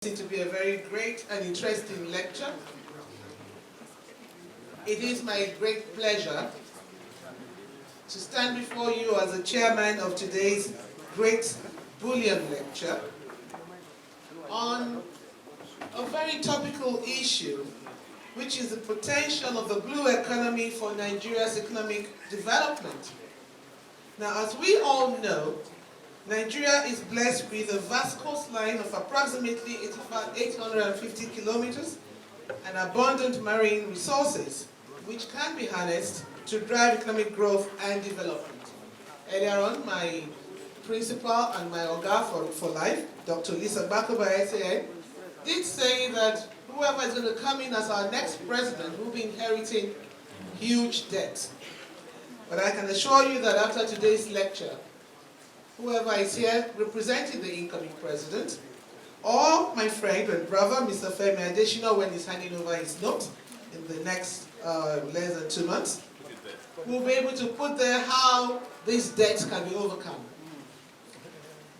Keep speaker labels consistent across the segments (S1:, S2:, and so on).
S1: To be a very great and interesting lecture. It is my great pleasure to stand before you as the chairman of today's great Bullion lecture on a very topical issue, which is the potential of the blue economy for Nigeria's economic development. Now, as we all know, Nigeria is blessed with a vast coastline of approximately 850 kilometers and abundant marine resources, which can be harnessed to drive economic growth and development. Earlier on, my principal and my Oga for life, Dr. Lisa Bakoba, did say that whoever is going to come in as our next president will be inheriting huge debt. But I can assure you that after today's lecture, whoever is here representing the incoming president, or my friend and brother, Mr. Femi Adesina, when he's handing over his note in the next less than 2 months, will be able to put there how this debt can be overcome.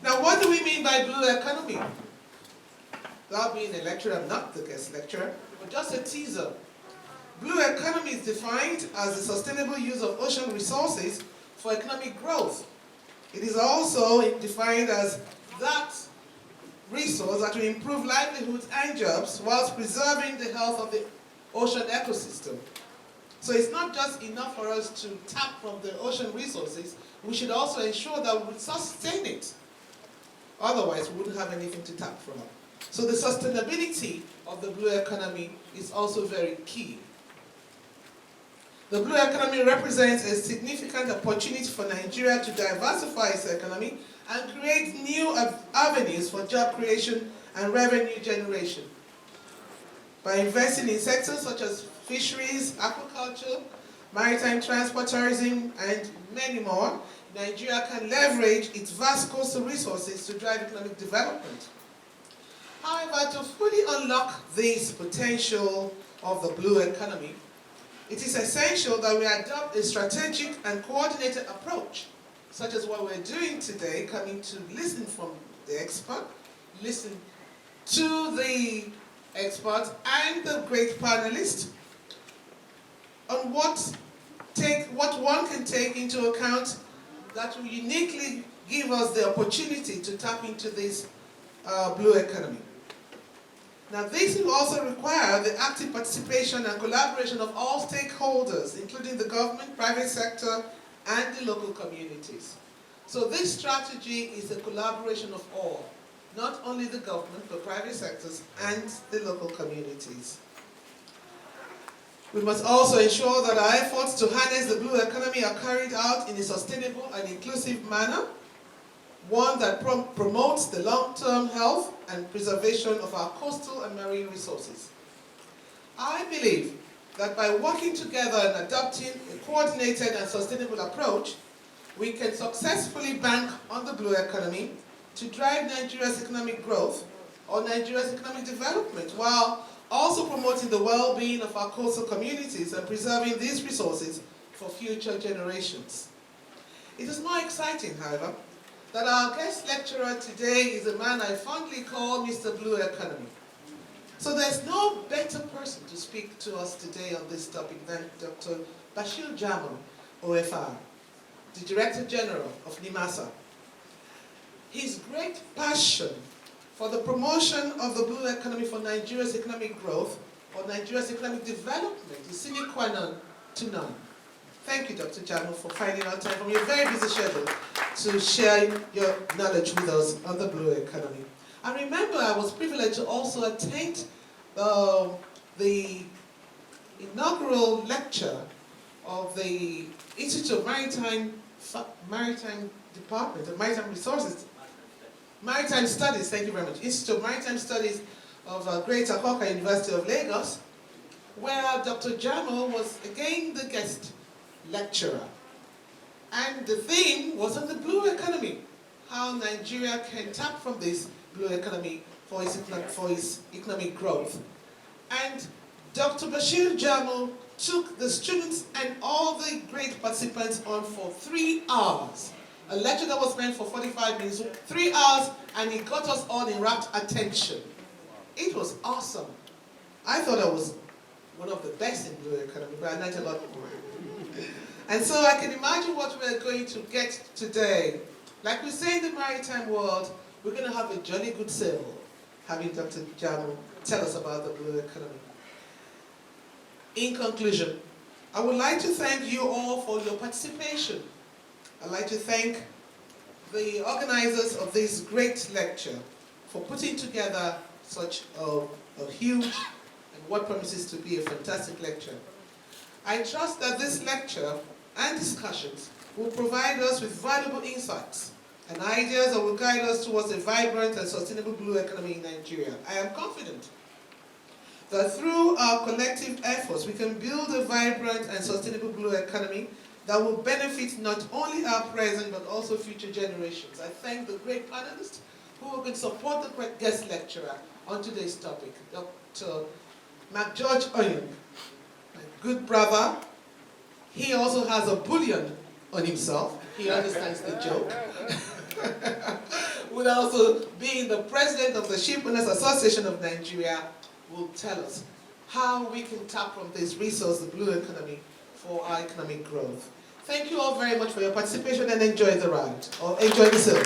S1: Now, what do we mean by blue economy? Without being a lecturer, I'm not the guest lecturer, but just a teaser. Blue economy is defined as the sustainable use of ocean resources for economic growth. It is also defined as that resource that will improve livelihoods and jobs whilst preserving the health of the ocean ecosystem. So it's not just enough for us to tap from the ocean resources, we should also ensure that we would sustain it. Otherwise, we wouldn't have anything to tap from. So the sustainability of the blue economy is also very key. The blue economy represents a significant opportunity for Nigeria to diversify its economy and create new avenues for job creation and revenue generation. By investing in sectors such as fisheries, aquaculture, maritime transport, tourism, and many more, Nigeria can leverage its vast coastal resources to drive economic development. However, to fully unlock this potential of the blue economy, it is essential that we adopt a strategic and coordinated approach, such as what we're doing today, coming to listen from the expert, listen to the expert and the great panelists on what one can take into account that will uniquely give us the opportunity to tap into this blue economy. Now, this will also require the active participation and collaboration of all stakeholders, including the government, private sector, and the local communities. So this strategy is a collaboration of all, not only the government, but private sectors and the local communities. We must also ensure that our efforts to harness the blue economy are carried out in a sustainable and inclusive manner, one that promotes the long-term health and preservation of our coastal and marine resources. I believe that by working together and adopting a coordinated and sustainable approach, we can successfully bank on the blue economy to drive Nigeria's economic growth or Nigeria's economic development, while also promoting the well-being of our coastal communities and preserving these resources for future generations. It is more exciting, however, that our guest lecturer today is a man I fondly call Mr. Blue Economy. So there's no better person to speak to us today on this topic than Dr. Bashir Jamal, OFR, the Director General of NIMASA. His great passion for the promotion of the blue economy for Nigeria's economic growth or Nigeria's economic development is sine qua non to none. Thank you, Dr. Jamal, for finding out time from your very busy schedule to share your knowledge with us on the blue economy. I remember I was privileged to also attend the inaugural lecture of the Institute of Maritime Department of Maritime Resources, Maritime Studies, thank you very much, Institute of Maritime Studies of Greater Hawker University of Lagos, where Dr. Jamal was again the guest lecturer. And the theme was on the blue economy, how Nigeria can tap from this blue economy for its economic growth. And Dr. Bashir Jamal took the students and all the great participants on for 3 hours. A lecture that was meant for 45 minutes, 3 hours, and it got us all in rapt attention. awesome. I thought I was one of the best in blue economy, but I learned a lot more. And so I can imagine what we're going to get today. Like we say in the maritime world, we're going to have a jolly good sail, having Dr. Jamu tell us about the blue economy. In conclusion, I would like to thank you all for your participation. I'd like to thank the organizers of this great lecture for putting together such a huge and what promises to be a fantastic lecture. I trust that this lecture and discussions will provide us with valuable insights and ideas that will guide us towards a vibrant and sustainable blue economy in Nigeria. I am confident that through our collective efforts, we can build a vibrant and sustainable blue economy that will benefit not only our present but also future generations. I thank the great panelists who will support the great guest lecturer on today's topic, Dr. George Oyung, my good brother. He also has a bullion on himself. He understands the joke. Will also being the president of the Shipowners Association of Nigeria, will tell us how we can tap from this resource, the blue economy, for our economic growth. Thank you all very much for your participation and enjoy the ride, or enjoy the sail.